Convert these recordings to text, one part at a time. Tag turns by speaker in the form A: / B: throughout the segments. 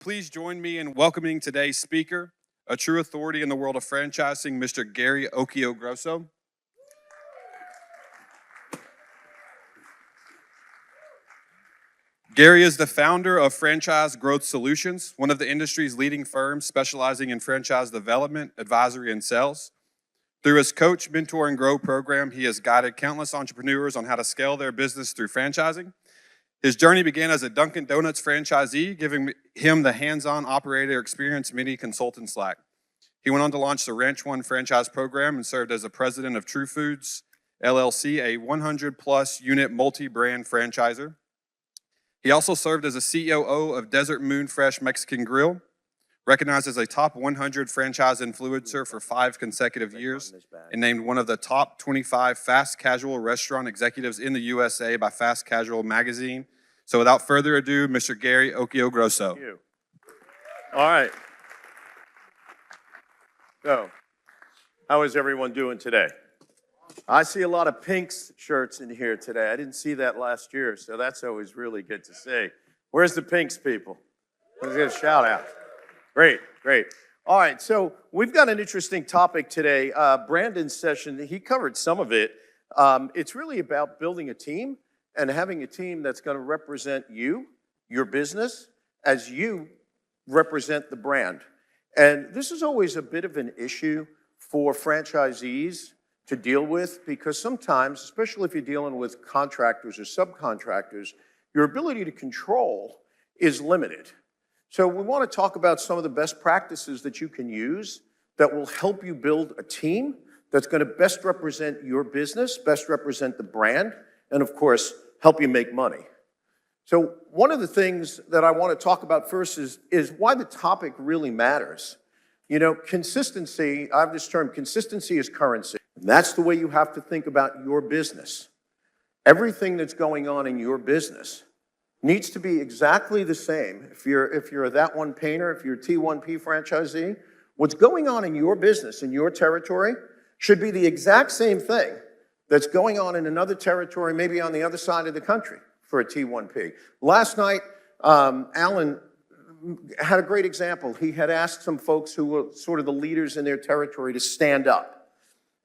A: Please join me in welcoming today's speaker, a true authority in the world of franchising, Mr. Gary Occhiogrosso. Gary is the founder of Franchise Growth Solutions, one of the industry's leading firms specializing in franchise development, advisory, and sales. Through his Coach, Mentor, and Grow program, he has guided countless entrepreneurs on how to scale their business through franchising. His journey began as a Dunkin' Donuts franchisee, giving him the hands-on operator experience many consultants lack. He went on to launch the Ranch One franchise program and served as the president of True Foods, LLC, a 100-plus unit multi-brand franchisor. He also served as a COO of Desert Moon Fresh Mexican Grill, recognized as a top 100 franchise influencer for 5 consecutive years, and named one of the top 25 fast casual restaurant executives in the USA by Fast Casual magazine. So without further ado, Mr. Gary Occhiogrosso.
B: Thank you. All right. So, how is everyone doing today? I see a lot of pink shirts in here today. I didn't see that last year, so that's always really good to see. Where's the pinks, people? Let's get a shout out. Great, great. All right, so we've got an interesting topic today. Brandon's session, he covered some of it. It's really about building a team and having a team that's going to represent you, your business, as you represent the brand. And this is always a bit of an issue for franchisees to deal with, because sometimes, especially if you're dealing with contractors or subcontractors, your ability to control is limited. So we want to talk about some of the best practices that you can use that will help you build a team that's going to best represent your business, best represent the brand, and of course, help you make money. So one of the things that I want to talk about first is why the topic really matters. You know, consistency, I have this term, consistency is currency. And that's the way you have to think about your business. Everything that's going on in your business needs to be exactly the same. If you're a That One Painter, if you're a T1P franchisee, what's going on in your business, in your territory, should be the exact same thing that's going on in another territory, maybe on the other side of the country for a T1P. Last night, Alan had a great example. He had asked some folks who were sort of the leaders in their territory to stand up.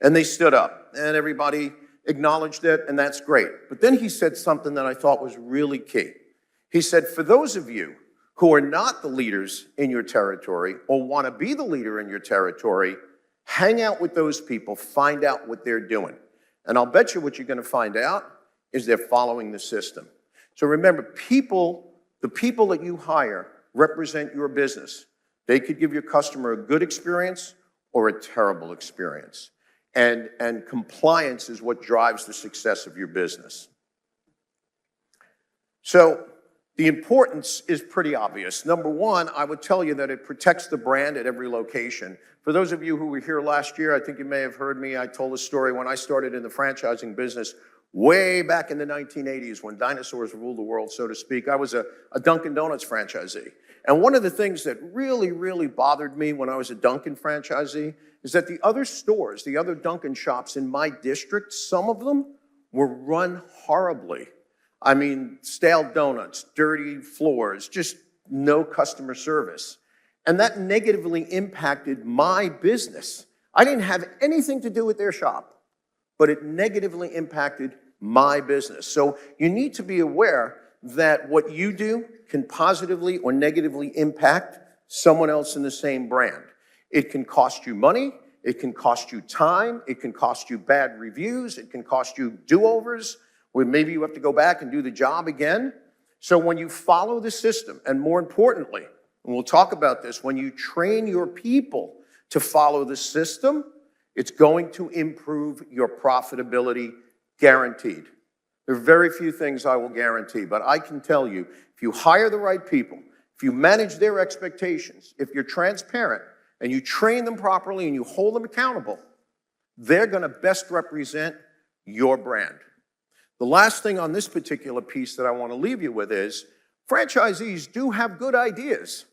B: And they stood up, and everybody acknowledged it, and that's great. But then he said something that I thought was really key. He said, for those of you who are not the leaders in your territory or want to be the leader in your territory, hang out with those people, find out what they're doing. And I'll bet you what you're going to find out is they're following the system. So remember, the people that you hire represent your business. They could give your customer a good experience or a terrible experience. And compliance is what drives the success of your business. So the importance is pretty obvious. Number one, I would tell you that it protects the brand at every location. For those of you who were here last year, I think you may have heard me, I told a story when I started in the franchising business way back in the 1980s when dinosaurs ruled the world, so to speak. I was a Dunkin' Donuts franchisee. And one of the things that really, really bothered me when I was a Dunkin' franchisee is that the other stores, the other Dunkin' shops in my district, some of them were run horribly. I mean, stale donuts, dirty floors, just no customer service. And that negatively impacted my business. I didn't have anything to do with their shop, but it negatively impacted my business. So you need to be aware that what you do can positively or negatively impact someone else in the same brand. It can cost you money, it can cost you time, it can cost you bad reviews, it can cost you do-overs, where maybe you have to go back and do the job again. So when you follow the system, and more importantly, and we'll talk about this, when you train your people to follow the system, it's going to improve your profitability, guaranteed. There are very few things I will guarantee, but I can tell you, if you hire the right people, if you manage their expectations, if you're transparent, and you train them properly and you hold them accountable, they're going to best represent your brand. The last thing on this particular piece that I want to leave you with is franchisees do have good ideas.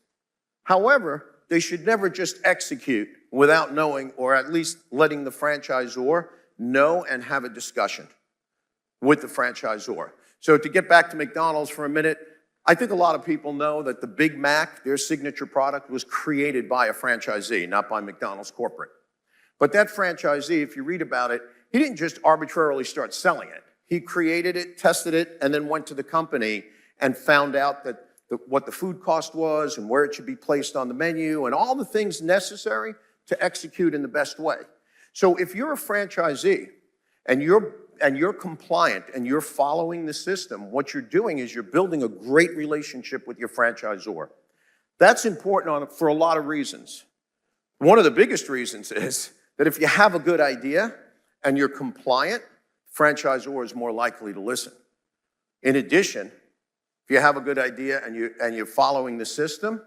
B: However, they should never just execute without knowing, or at least letting the franchisor know and have a discussion with the franchisor. So to get back to McDonald's for a minute, I think a lot of people know that the Big Mac, their signature product, was created by a franchisee, not by McDonald's corporate. But that franchisee, if you read about it, he didn't just arbitrarily start selling it. He created it, tested it, and then went to the company and found out that what the food cost was and where it should be placed on the menu and all the things necessary to execute in the best way. So if you're a franchisee and you're compliant and you're following the system, what you're doing is you're building a great relationship with your franchisor. That's important for a lot of reasons. One of the biggest reasons is that if you have a good idea and you're compliant, franchisor is more likely to listen. In addition, if you have a good idea and you're following the system,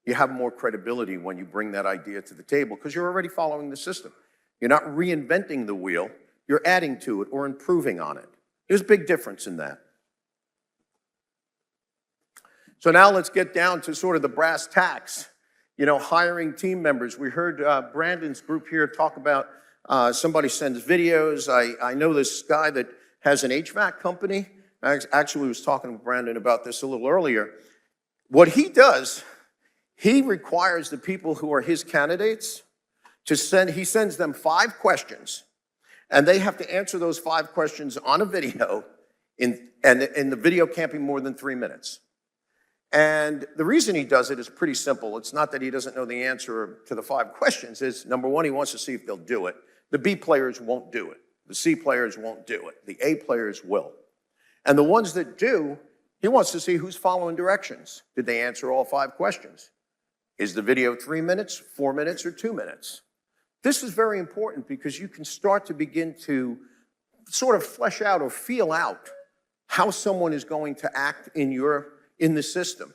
B: you have more credibility when you bring that idea to the table because you're already following the system. You're not reinventing the wheel, you're adding to it or improving on it. There's a big difference in that. So now let's get down to sort of the brass tacks. You know, hiring team members. We heard Brandon's group here talk about somebody sends videos. I know this guy that has an HVAC company. I actually was talking to Brandon about this a little earlier. What he does, he requires the people who are his candidates he sends them 5 questions, and they have to answer those 5 questions on a video, and the video can't be more than 3 minutes. And the reason he does it is pretty simple. It's not that he doesn't know the answer to the 5 questions. It's, number one, he wants to see if they'll do it. The B players won't do it. The C players won't do it. The A players will. And the ones that do, he wants to see who's following directions. Did they answer all 5 questions? Is the video 3 minutes, 4 minutes, or 2 minutes? This is very important because you can start to begin to sort of flesh out or feel out how someone is going to act in the system.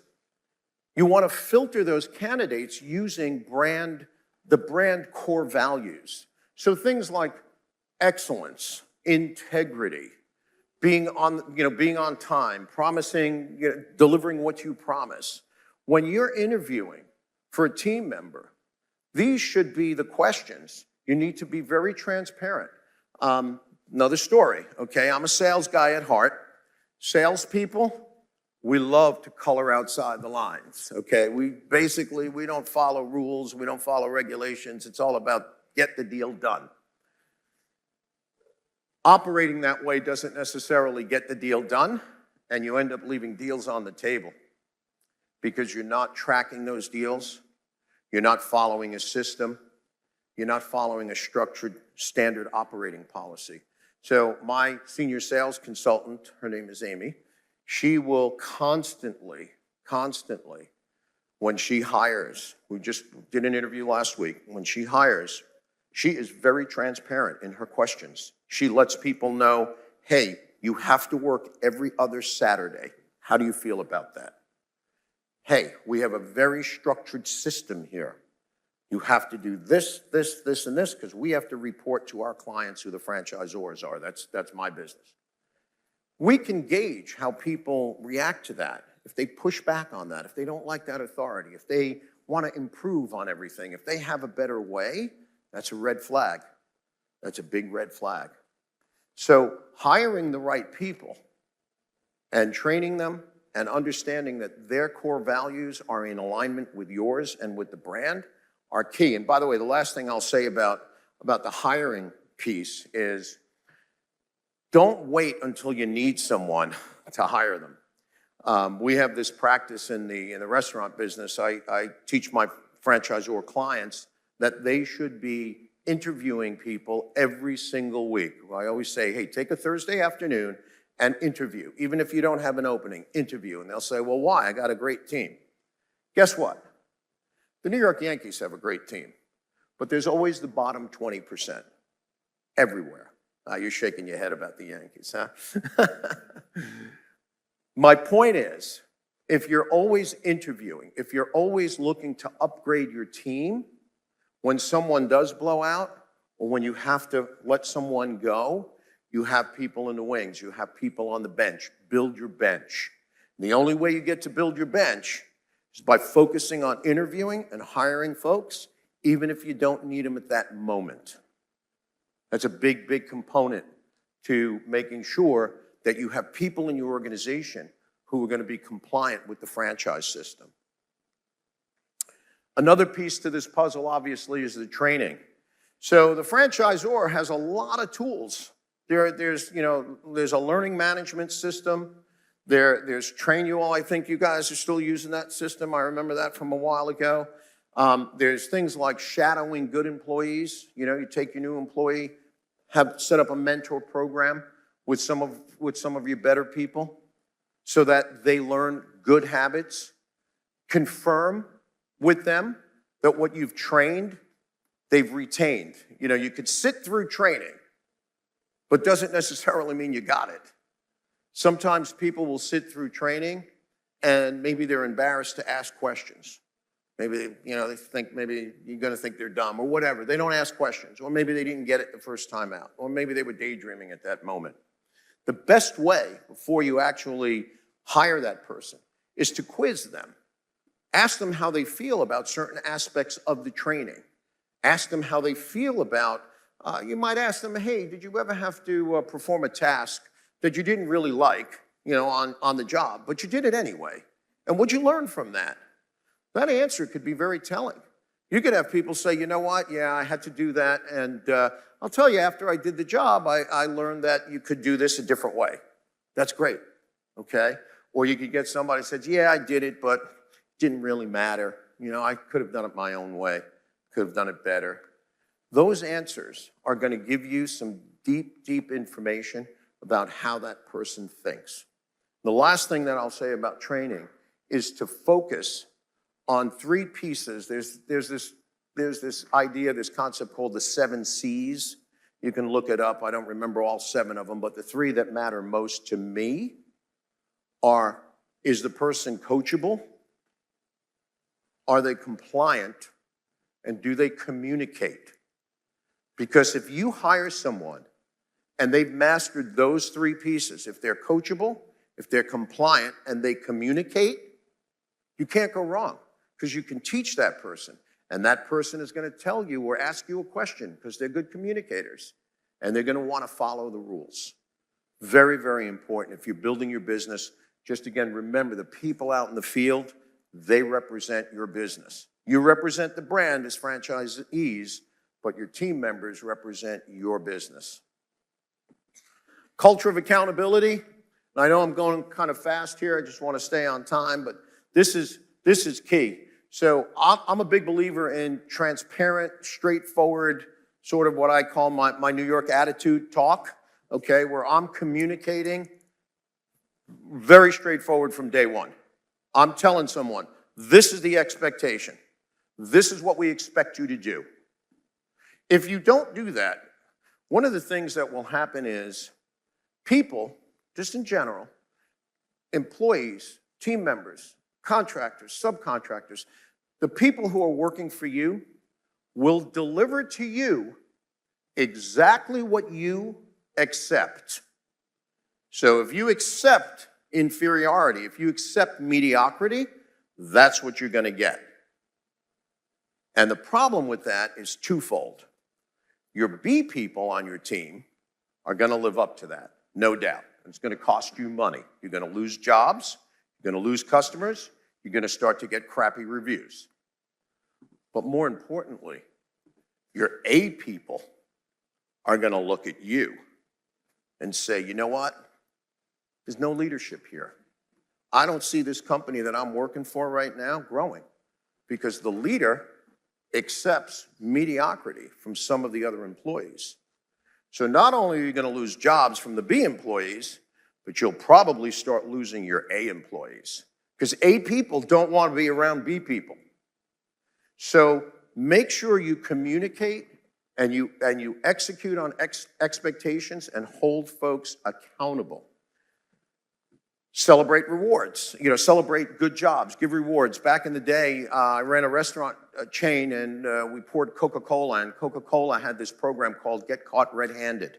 B: You want to filter those candidates using the brand core values. So things like excellence, integrity, being on time, promising, delivering what you promise. When you're interviewing for a team member, these should be the questions. You need to be very transparent. Another story, okay? I'm a sales guy at heart. Salespeople, we love to color outside the lines, okay? We don't follow rules, we don't follow regulations. It's all about get the deal done. Operating that way doesn't necessarily get the deal done, and you end up leaving deals on the table because you're not tracking those deals, you're not following a system, you're not following a structured standard operating policy. So my senior sales consultant, her name is Amy, she will constantly, when she hires, we just did an interview last week, when she hires, she is very transparent in her questions. She lets people know, hey, you have to work every other Saturday. How do you feel about that? Hey, we have a very structured system here. You have to do this, this, this, and this, because we have to report to our clients who the franchisors are. That's my business. We can gauge how people react to that. If they push back on that, if they don't like that authority, if they want to improve on everything, if they have a better way, that's a red flag. That's a big red flag. So hiring the right people and training them and understanding that their core values are in alignment with yours and with the brand are key. And by the way, the last thing I'll say about the hiring piece is don't wait until you need someone to hire them. We have this practice in the restaurant business. I teach my franchisor clients that they should be interviewing people every single week. I always say, hey, take a Thursday afternoon and interview. Even if you don't have an opening, interview. And they'll say, well, why? I got a great team. Guess what? The New York Yankees have a great team, but there's always the bottom 20% everywhere. You're shaking your head about the Yankees, huh? My point is, if you're always interviewing, if you're always looking to upgrade your team, when someone does blow out, or when you have to let someone go, you have people in the wings, you have people on the bench. Build your bench. And the only way you get to build your bench is by focusing on interviewing and hiring folks, even if you don't need them at that moment. That's a big, big component to making sure that you have people in your organization who are going to be compliant with the franchise system. Another piece to this puzzle, obviously, is the training. So the franchisor has a lot of tools. There's a learning management system. There's Trainual. I think you guys are still using that system. I remember that from a while ago. There's things like shadowing good employees. You take your new employee, set up a mentor program with some of your better people so that they learn good habits. Confirm with them that what you've trained, they've retained. You could sit through training, but doesn't necessarily mean you got it. Sometimes people will sit through training and maybe they're embarrassed to ask questions. Maybe, they think maybe you're going to think they're dumb or whatever. They don't ask questions, or maybe they didn't get it the first time out, or maybe they were daydreaming at that moment. The best way before you actually hire that person is to quiz them. Ask them how they feel about certain aspects of the training. Ask them how they feel about, you might ask them, hey, did you ever have to perform a task that you didn't really like, on the job, but you did it anyway? And what'd you learn from that? That answer could be very telling. You could have people say, you know what, yeah, I had to do that, and I'll tell you, after I did the job, I learned that you could do this a different way. That's great, okay? Or you could get somebody who says, yeah, I did it, but it didn't really matter. I could have done it my own way, could have done it better. Those answers are going to give you some deep, deep information about how that person thinks. The last thing that I'll say about training is to focus on 3 pieces. There's this idea, this concept called the 7 C's. You can look it up. I don't remember all 7 of them, but the 3 that matter most to me are, is the person coachable? Are they compliant? And do they communicate? Because if you hire someone and they've mastered those 3 pieces, if they're coachable, if they're compliant, and they communicate, you can't go wrong, because you can teach that person, and that person is going to tell you or ask you a question because they're good communicators, and they're going to want to follow the rules. Very, very important. If you're building your business, just again, remember the people out in the field, they represent your business. You represent the brand as franchisees, but your team members represent your business. Culture of accountability. And I know I'm going kind of fast here. I just want to stay on time, but this is key. So I'm a big believer in transparent, straightforward, sort of what I call my New York attitude talk, okay, where I'm communicating very straightforward from day one. I'm telling someone, this is the expectation. This is what we expect you to do. If you don't do that, one of the things that will happen is people, just in general, employees, team members, contractors, subcontractors, the people who are working for you will deliver to you exactly what you accept. So if you accept inferiority, if you accept mediocrity, that's what you're going to get. And the problem with that is twofold. Your B people on your team are going to live up to that, no doubt. It's going to cost you money. You're going to lose jobs. You're going to lose customers. You're going to start to get crappy reviews. But more importantly, your A people are going to look at you and say, you know what? There's no leadership here. I don't see this company that I'm working for right now growing because the leader accepts mediocrity from some of the other employees. So not only are you going to lose jobs from the B employees, but you'll probably start losing your A employees because A people don't want to be around B people. So make sure you communicate and you execute on expectations and hold folks accountable. Celebrate rewards, celebrate good jobs, give rewards. Back in the day, I ran a restaurant chain and we poured Coca-Cola, and Coca-Cola had this program called Get Caught Red-Handed.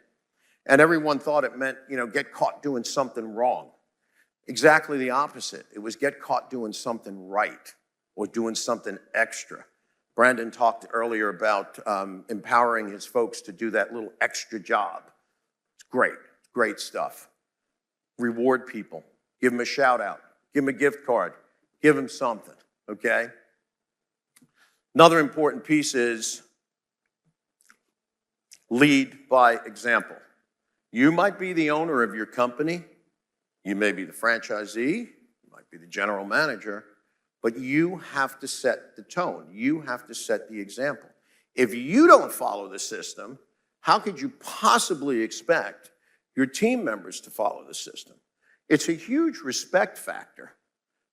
B: And everyone thought it meant, get caught doing something wrong. Exactly the opposite. It was get caught doing something right or doing something extra. Brandon talked earlier about empowering his folks to do that little extra job. It's great stuff. Reward people. Give them a shout out. Give them a gift card. Give them something, okay? Another important piece is lead by example. You might be the owner of your company. You may be the franchisee. You might be the general manager. But you have to set the tone. You have to set the example. If you don't follow the system, how could you possibly expect your team members to follow the system? It's a huge respect factor,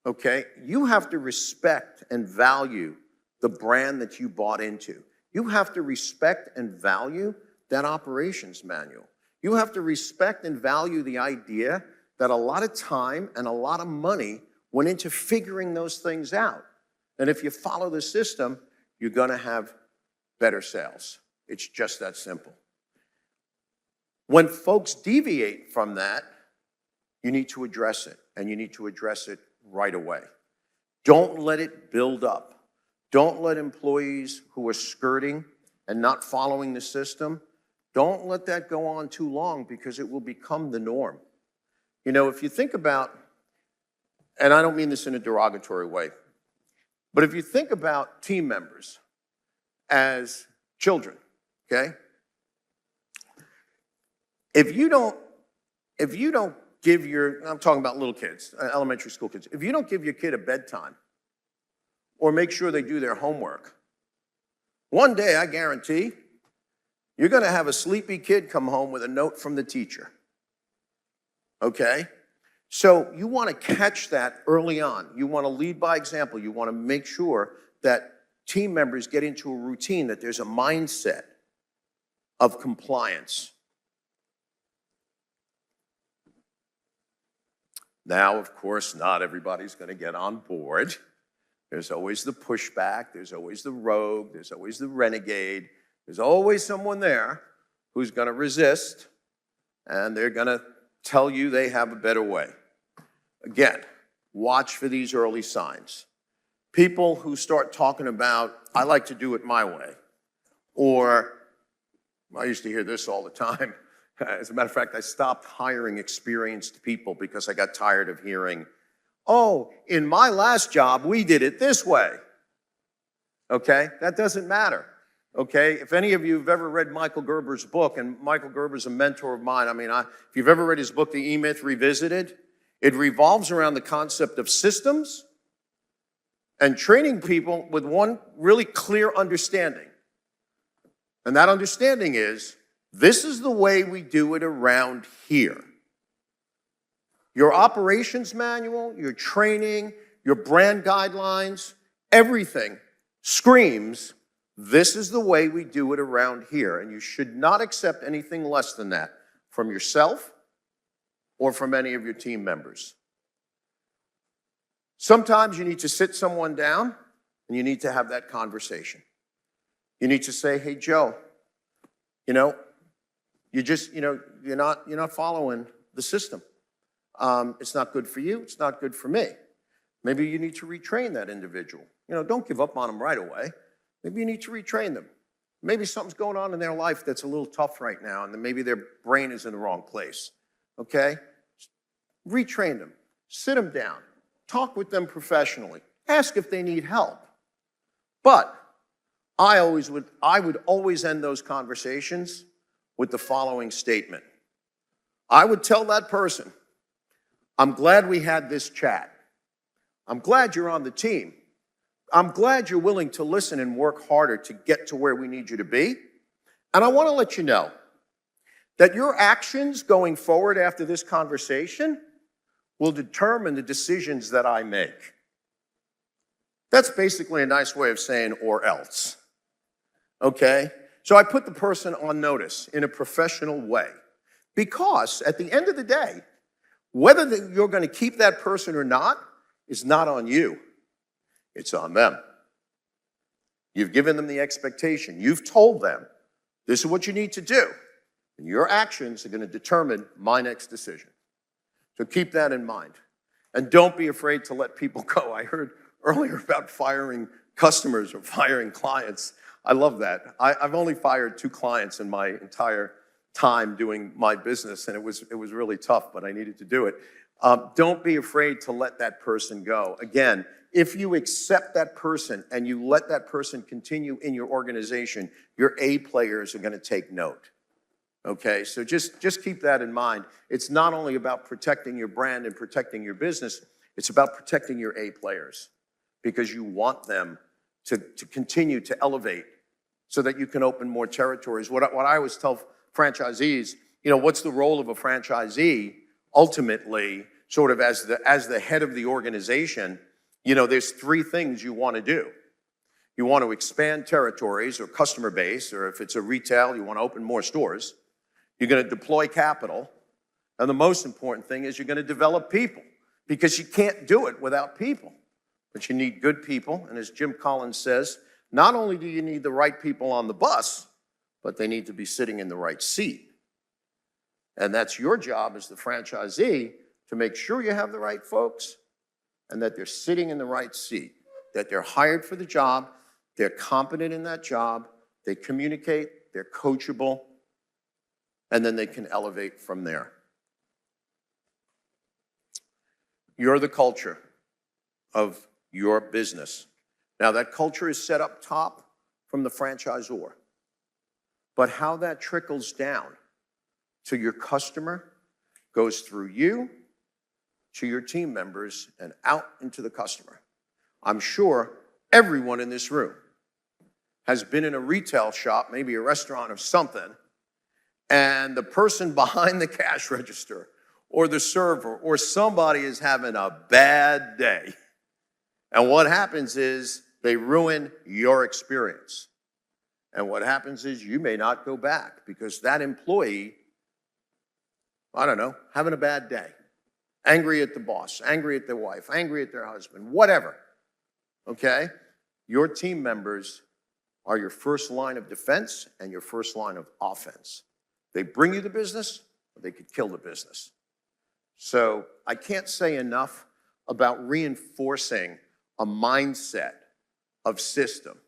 B: okay? You have to respect and value the brand that you bought into. You have to respect and value that operations manual. You have to respect and value the idea that a lot of time and a lot of money went into figuring those things out. And if you follow the system, you're gonna have better sales. It's just that simple. When folks deviate from that, you need to address it, and you need to address it right away. Don't let it build up. Don't let employees who are skirting and not following the system, don't let that go on too long, because it will become the norm. You know, if you think about, and I don't mean this in a derogatory way, but if you think about team members as children, okay? If you don't give your, I'm talking about little kids, elementary school kids, if you don't give your kid a bedtime or make sure they do their homework, one day, I guarantee, you're gonna have a sleepy kid come home with a note from the teacher, okay? So you wanna catch that early on. You wanna lead by example. You wanna make sure that team members get into a routine, that there's a mindset of compliance. Now, of course, not everybody's gonna get on board. There's always the pushback, there's always the rogue, there's always the renegade. There's always someone there who's gonna resist, and they're gonna tell you they have a better way. Again, watch for these early signs. People who start talking about, I like to do it my way, or I used to hear this all the time. As a matter of fact, I stopped hiring experienced people because I got tired of hearing, oh, in my last job, we did it this way. Okay, that doesn't matter. Okay, if any of you have ever read Michael Gerber's book, and Michael Gerber's a mentor of mine, if you've ever read his book, The E-Myth Revisited, it revolves around the concept of systems and training people with one really clear understanding. And that understanding is, this is the way we do it around here. Your operations manual, your training, your brand guidelines, everything screams, this is the way we do it around here. And you should not accept anything less than that from yourself or from any of your team members. Sometimes you need to sit someone down and you need to have that conversation. You need to say, hey, Joe, you're not following the system. It's not good for you. It's not good for me. Maybe you need to retrain that individual. Don't give up on them right away. Maybe you need to retrain them. Maybe something's going on in their life that's a little tough right now, and then maybe their brain is in the wrong place, okay? Retrain them. Sit them down. Talk with them professionally. Ask if they need help. But I would always end those conversations with the following statement. I would tell that person, I'm glad we had this chat. I'm glad you're on the team. I'm glad you're willing to listen and work harder to get to where we need you to be. And I want to let you know that your actions going forward after this conversation will determine the decisions that I make. That's basically a nice way of saying or else, okay? So I put the person on notice in a professional way, because at the end of the day, whether you're going to keep that person or not is not on you. It's on them. You've given them the expectation. You've told them, this is what you need to do. And your actions are going to determine my next decision. So keep that in mind. And don't be afraid to let people go. I heard earlier about firing customers or firing clients. I love that. I've only fired 2 clients in my entire time doing my business, and it was really tough, but I needed to do it. Don't be afraid to let that person go. Again, if you accept that person and you let that person continue in your organization, your A players are going to take note. Okay, so just keep that in mind. It's not only about protecting your brand and protecting your business, it's about protecting your A players because you want them to continue to elevate so that you can open more territories. What I always tell franchisees, what's the role of a franchisee? Ultimately, sort of as the head of the organization, there's three things you want to do. You want to expand territories or customer base, or if it's a retail, you want to open more stores. You're going to deploy capital. And the most important thing is you're going to develop people because you can't do it without people. But you need good people. And as Jim Collins says, not only do you need the right people on the bus, but they need to be sitting in the right seat. And that's your job as the franchisee to make sure you have the right folks and that they're sitting in the right seat, that they're hired for the job, they're competent in that job, they communicate, they're coachable, and then they can elevate from there. You're the culture of your business. Now, that culture is set up top from the franchisor, but how that trickles down to your customer goes through you, to your team members, and out into the customer. I'm sure everyone in this room has been in a retail shop, maybe a restaurant or something, and the person behind the cash register or the server or somebody is having a bad day. And what happens is they ruin your experience. And what happens is you may not go back because that employee, having a bad day, angry at the boss, angry at their wife, angry at their husband, whatever, okay? Your team members are your first line of defense and your first line of offense. They bring you the business, or they could kill the business. So I can't say enough about reinforcing a mindset of system.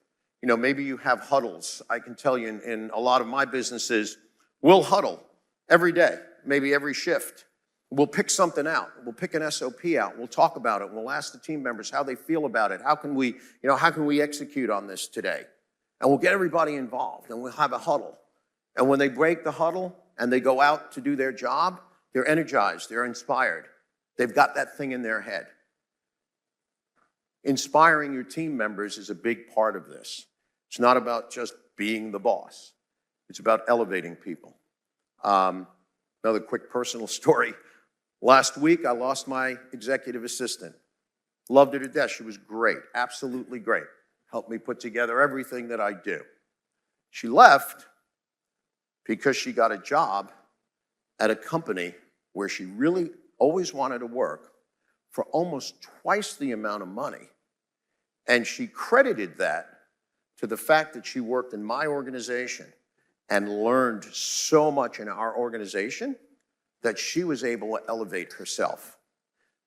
B: Maybe you have huddles. I can tell you in a lot of my businesses, we'll huddle every day, maybe every shift. We'll pick something out. We'll pick an SOP out. We'll talk about it. We'll ask the team members how they feel about it. How can we execute on this today? And we'll get everybody involved and we'll have a huddle. And when they break the huddle and they go out to do their job, they're energized, they're inspired. They've got that thing in their head. Inspiring your team members is a big part of this. It's not about just being the boss. It's about elevating people. Another quick personal story. Last week, I lost my executive assistant. Loved her to death. She was great, absolutely great. Helped me put together everything that I do. She left because she got a job at a company where she really always wanted to work for almost twice the amount of money. And she credited that to the fact that she worked in my organization and learned so much in our organization that she was able to elevate herself.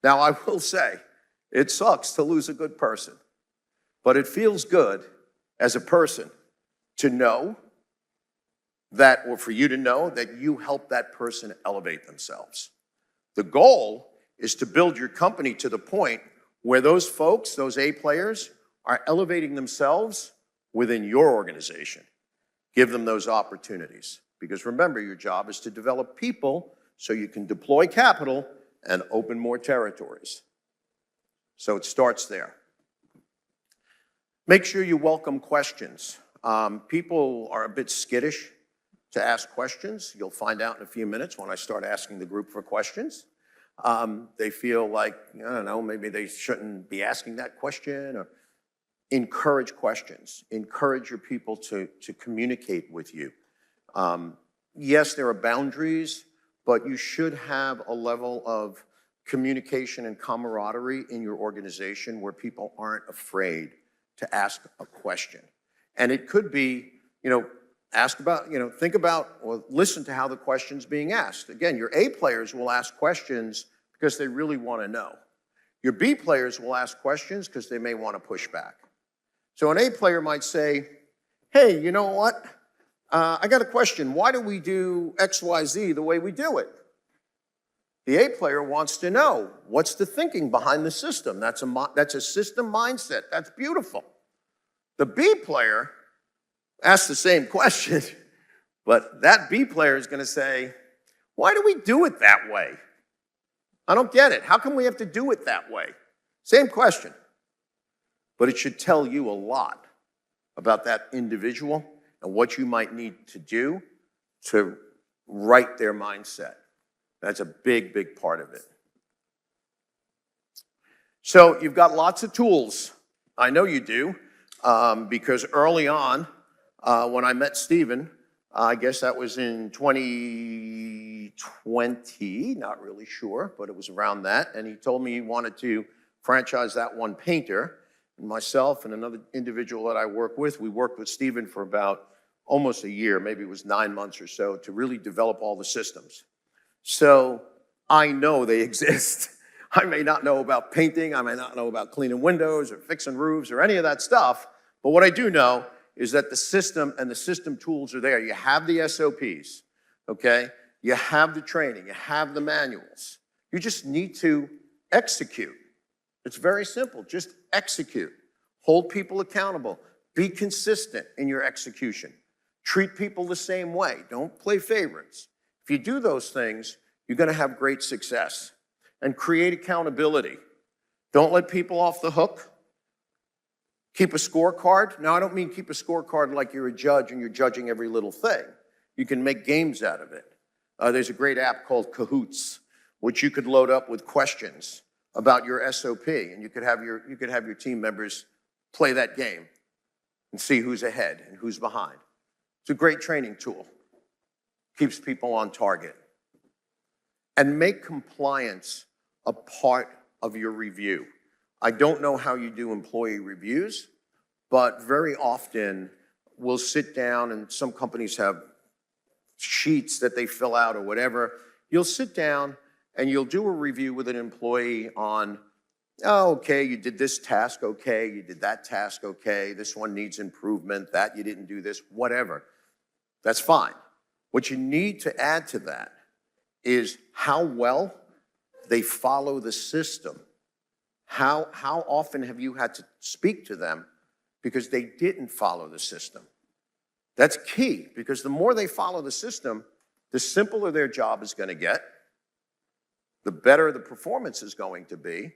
B: Now, I will say, it sucks to lose a good person, but it feels good as a person to know that, or for you to know that you help that person elevate themselves. The goal is to build your company to the point where those folks, those A players, are elevating themselves within your organization. Give them those opportunities. Because remember, your job is to develop people so you can deploy capital and open more territories. So it starts there. Make sure you welcome questions. People are a bit skittish to ask questions. You'll find out in a few minutes when I start asking the group for questions. They feel like, maybe they shouldn't be asking that question. Or encourage questions. Encourage your people to communicate with you. Yes, there are boundaries, but you should have a level of communication and camaraderie in your organization where people aren't afraid to ask a question. And it could be, think about or listen to how the question's being asked. Again, your A players will ask questions because they really want to know. Your B players will ask questions because they may want to push back. So an A player might say, hey, you know what? I got a question. Why do we do XYZ the way we do it? The A player wants to know, what's the thinking behind the system? That's a system mindset. That's beautiful. The B player asks the same question, but that B player is going to say, why do we do it that way? I don't get it. How come we have to do it that way? Same question. But it should tell you a lot about that individual and what you might need to do to right their mindset. That's a big, big part of it. So you've got lots of tools. I know you do, because early on, when I met Stephen, I guess that was in 2020, not really sure, but it was around that. And he told me he wanted to franchise that one painter. And myself and another individual that I work with, we worked with Stephen for about almost a year, maybe it was 9 months or so, to really develop all the systems. So I know they exist. I may not know about painting, I may not know about cleaning windows or fixing roofs or any of that stuff, but what I do know is that the system and the system tools are there. You have the SOPs, okay? You have the training, you have the manuals. You just need to execute. It's very simple, just execute. Hold people accountable. Be consistent in your execution. Treat people the same way. Don't play favorites. If you do those things, you're gonna have great success. And create accountability. Don't let people off the hook. Keep a scorecard. Now, I don't mean keep a scorecard like you're a judge and you're judging every little thing. You can make games out of it. There's a great app called Cahoots, which you could load up with questions about your SOP, and you could have your team members play that game and see who's ahead and who's behind. It's a great training tool. Keeps people on target. And make compliance a part of your review. I don't know how you do employee reviews, but very often we'll sit down, and some companies have sheets that they fill out or whatever. You'll sit down and you'll do a review with an employee on, oh, okay, you did this task, okay, you did that task, okay, this one needs improvement, that you didn't do this, whatever. That's fine. What you need to add to that is how well they follow the system. How often have you had to speak to them because they didn't follow the system? That's key, because the more they follow the system, the simpler their job is going to get, the better the performance is going to be,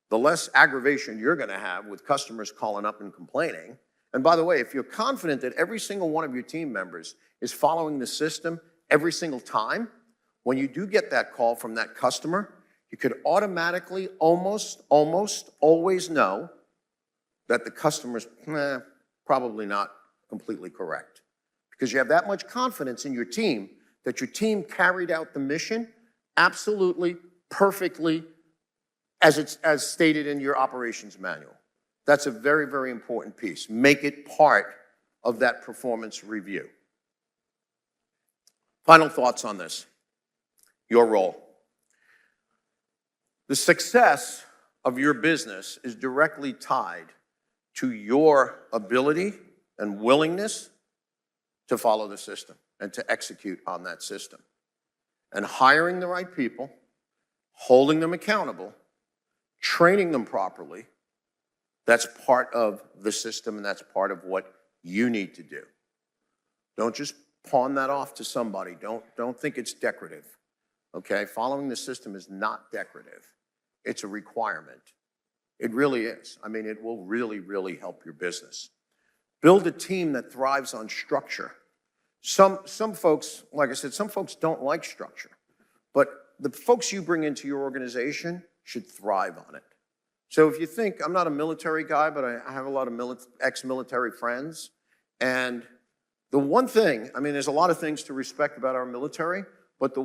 B: the less aggravation you're going to have with customers calling up and complaining. And by the way, if you're confident that every single one of your team members is following the system every single time, when you do get that call from that customer, you could automatically almost always know that the customer's probably not completely correct. Because you have that much confidence in your team that your team carried out the mission absolutely, perfectly, as stated in your operations manual. That's a very, very important piece. Make it part of that performance review. Final thoughts on this. Your role. The success of your business is directly tied to your ability and willingness to follow the system and to execute on that system. And hiring the right people, holding them accountable, training them properly, that's part of the system, and that's part of what you need to do. Don't just pawn that off to somebody. Don't think it's decorative, okay? Following the system is not decorative. It's a requirement. It really is. I mean, it will really, really help your business. Build a team that thrives on structure. Some folks, like I said, some folks don't like structure, but the folks you bring into your organization should thrive on it. So if you think, I'm not a military guy, but I have a lot of ex-military friends, and the one thing, I mean, there's a lot of things to respect about our military, but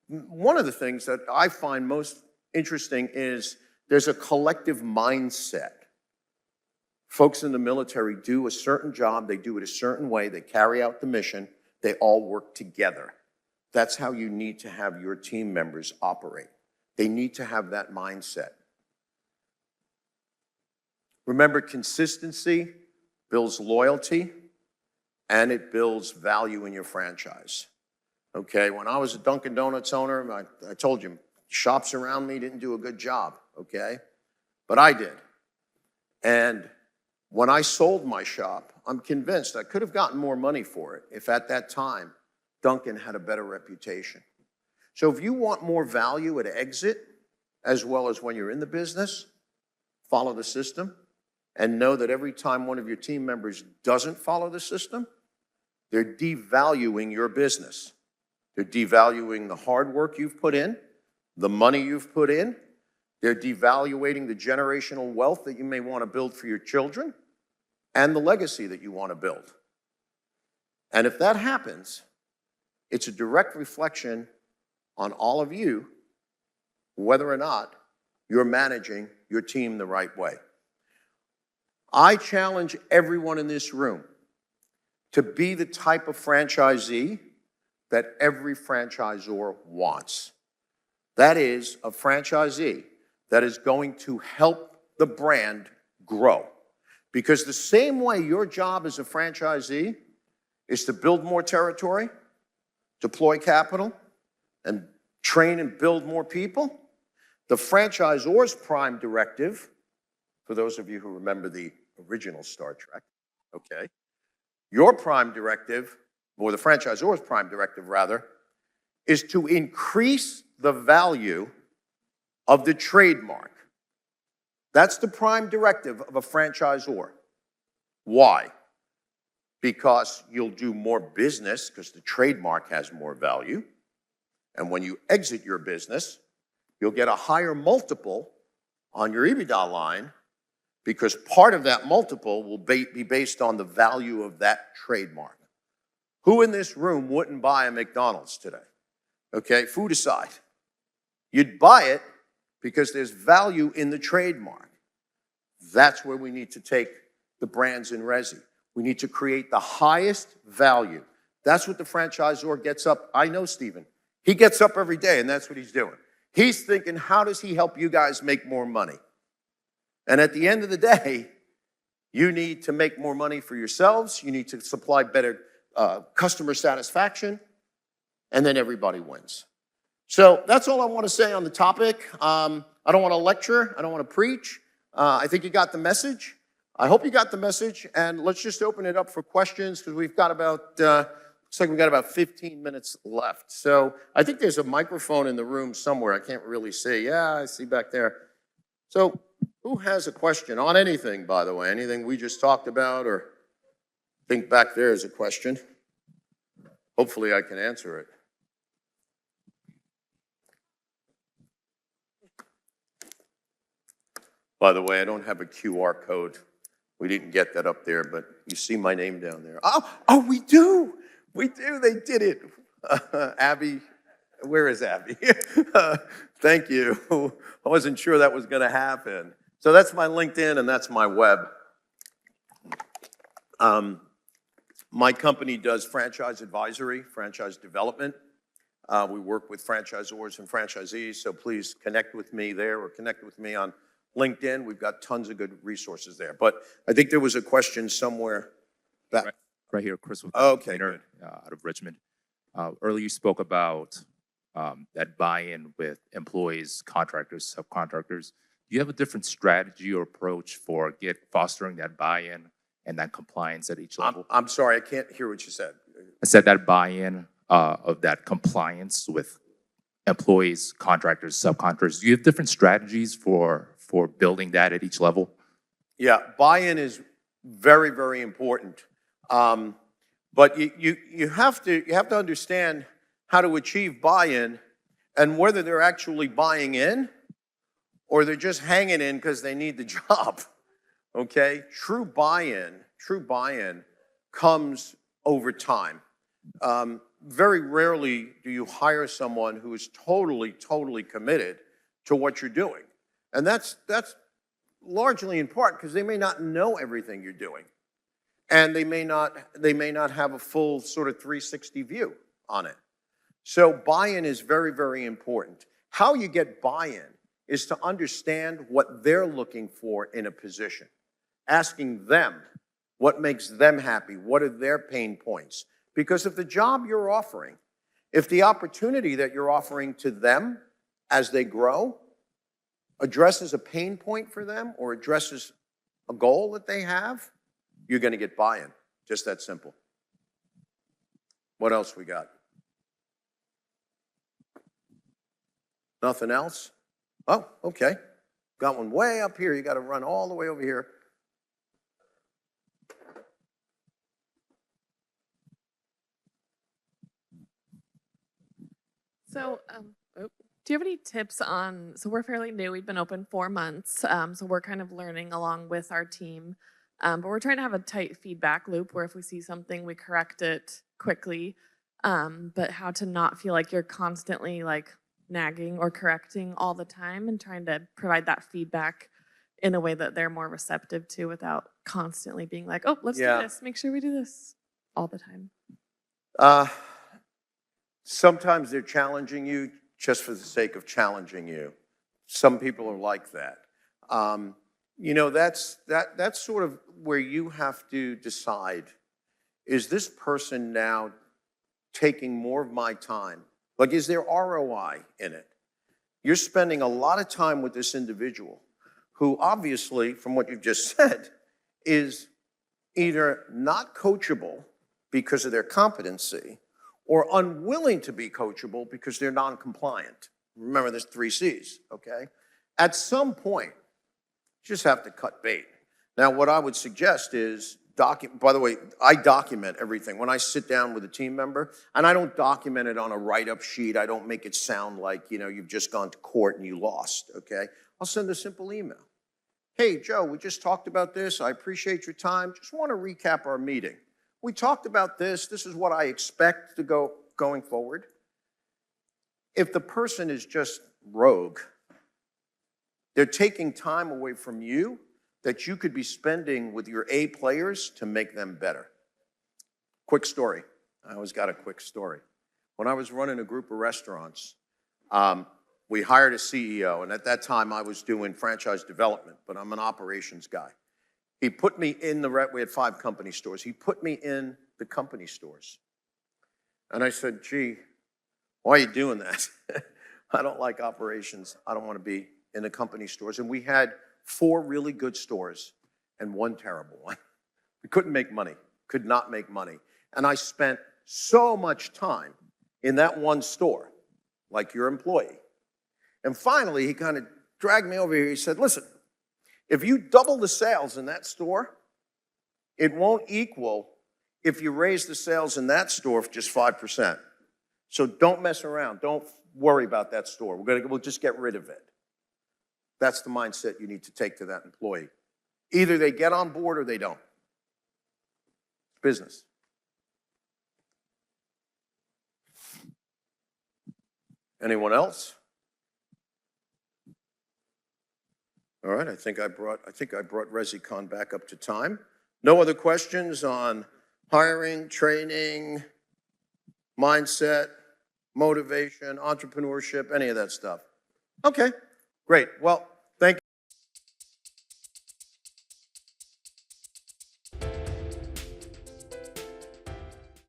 B: one of the things that I find most interesting is there's a collective mindset. Folks in the military do a certain job, they do it a certain way, they carry out the mission, they all work together. That's how you need to have your team members operate. They need to have that mindset. Remember, consistency builds loyalty and it builds value in your franchise. Okay, when I was a Dunkin' Donuts owner, I told you, Shops around me didn't do a good job, okay? But I did. And when I sold my shop, I'm convinced I could have gotten more money for it if at that time Duncan had a better reputation. So if you want more value at exit, as well as when you're in the business, follow the system and know that every time one of your team members doesn't follow the system, they're devaluing your business. They're devaluing the hard work you've put in, the money you've put in. They're devaluating the generational wealth that you may want to build for your children and the legacy that you want to build. And if that happens, it's a direct reflection on all of you, whether or not you're managing your team the right way. I challenge everyone in this room to be the type of franchisee that every franchisor wants. That is a franchisee that is going to help the brand grow. Because the same way your job as a franchisee is to build more territory, deploy capital, and train and build more people, the franchisor's prime directive, for those of you who remember the original Star Trek, okay, your prime directive, or the franchisor's prime directive rather, is to increase the value of the trademark. That's the prime directive of a franchisor. Why? Because you'll do more business because the trademark has more value. And when you exit your business, you'll get a higher multiple on your EBITDA line because part of that multiple will be based on the value of that trademark. Who in this room wouldn't buy a McDonald's today? Okay, food aside. You'd buy it because there's value in the trademark. That's where we need to take the brands in Resi. We need to create the highest value. That's what the franchisor gets up. I know Stephen. He gets up every day, and that's what he's doing. He's thinking, how does he help you guys make more money? And at the end of the day, you need to make more money for yourselves. You need to supply better customer satisfaction, and then everybody wins. So that's all I want to say on the topic. I don't want to lecture. I don't want to preach. I think you got the message. I hope you got the message, and let's just open it up for questions because we've got about, looks like we've got about 15 minutes left. So I think there's a microphone in the room somewhere. I can't really see. Yeah, I see back there. So who has a question on anything, by the way? Anything we just talked about, or think back there is a question? Hopefully I can answer it. By the way, I don't have a QR code. We didn't get that up there, but you see my name down there. Oh, we do. We do. They did it. Abby, where is Abby? Thank you. I wasn't sure that was going to happen. So that's my LinkedIn and that's my web. My company does franchise advisory, franchise development. We work with franchisors and franchisees, so please connect with me there or connect with me on LinkedIn. We've got tons of good resources there. But I think there was a question somewhere back.
C: Right here, Chris.
B: Okay,
C: good. Out of Richmond. Earlier you spoke about that buy-in with employees, contractors, subcontractors. Do you have a different strategy or approach for fostering that buy-in and that compliance at each level?
B: I'm sorry, I can't hear what you said.
C: I said that buy-in of that compliance with employees, contractors, subcontractors. Do you have different strategies for building that at each level?
B: Yeah, buy-in is very, very important. But you have to understand how to achieve buy-in and whether they're actually buying in or they're just hanging in because they need the job. Okay? True buy-in comes over time. Very rarely do you hire someone who is totally committed to what you're doing. And that's largely in part because they may not know everything you're doing. And they may not have a full sort of 360 view on it. So buy-in is very, very important. How you get buy-in is to understand what they're looking for in a position. Asking them what makes them happy, what are their pain points. Because if the job you're offering, if the opportunity that you're offering to them as they grow, addresses a pain point for them or addresses a goal that they have, you're going to get buy-in. Just that simple. What else we got? Nothing else? Oh, okay. Got one way up here. You got to run all the way over here.
D: So, do you have any tips on, so we're fairly new, we've been open 4 months, so we're kind of learning along with our team, but we're trying to have a tight feedback loop where if we see something, we correct it quickly, but how to not feel like you're constantly like nagging or correcting all the time and trying to provide that feedback in a way that they're more receptive to without constantly being like, oh, let's do this, make sure we do this all the time.
B: Sometimes they're challenging you just for the sake of challenging you. Some people are like that. You know, that's sort of where you have to decide, is this person now taking more of my time? Like, is there ROI in it? You're spending a lot of time with this individual who obviously, from what you've just said, is either not coachable because of their competency or unwilling to be coachable because they're non-compliant. Remember, there's 3 C's, okay? At some point, you just have to cut bait. Now, what I would suggest is, by the way, I document everything. When I sit down with a team member, and I don't document it on a write-up sheet, I don't make it sound like, you know, you've just gone to court and you lost, okay? I'll send a simple email. Hey, Joe, we just talked about this. I appreciate your time. Just want to recap our meeting. We talked about this. This is what I expect to go going forward. If the person is just rogue, they're taking time away from you that you could be spending with your A players to make them better. Quick story. I always got a quick story. When I was running a group of restaurants, we hired a CEO, and at that time I was doing franchise development, but I'm an operations guy. He put me in we had 5 company stores. He put me in the company stores. And I said, gee, why are you doing that? I don't like operations. I don't want to be in the company stores. And we had 4 really good stores and 1 terrible one. We couldn't make money, could not make money. And I spent so much time in that one store, like your employee. And finally, he kind of dragged me over here. He said, listen, if you double the sales in that store, it won't equal if you raise the sales in that store for just 5%. So don't mess around. Don't worry about that store. We'll just get rid of it. That's the mindset you need to take to that employee. Either they get on board or they don't. It's business. Anyone else? All right, I think I brought ResiCon back up to time. No other questions on hiring, training, mindset, motivation, entrepreneurship, any of that stuff? Okay, great. Well,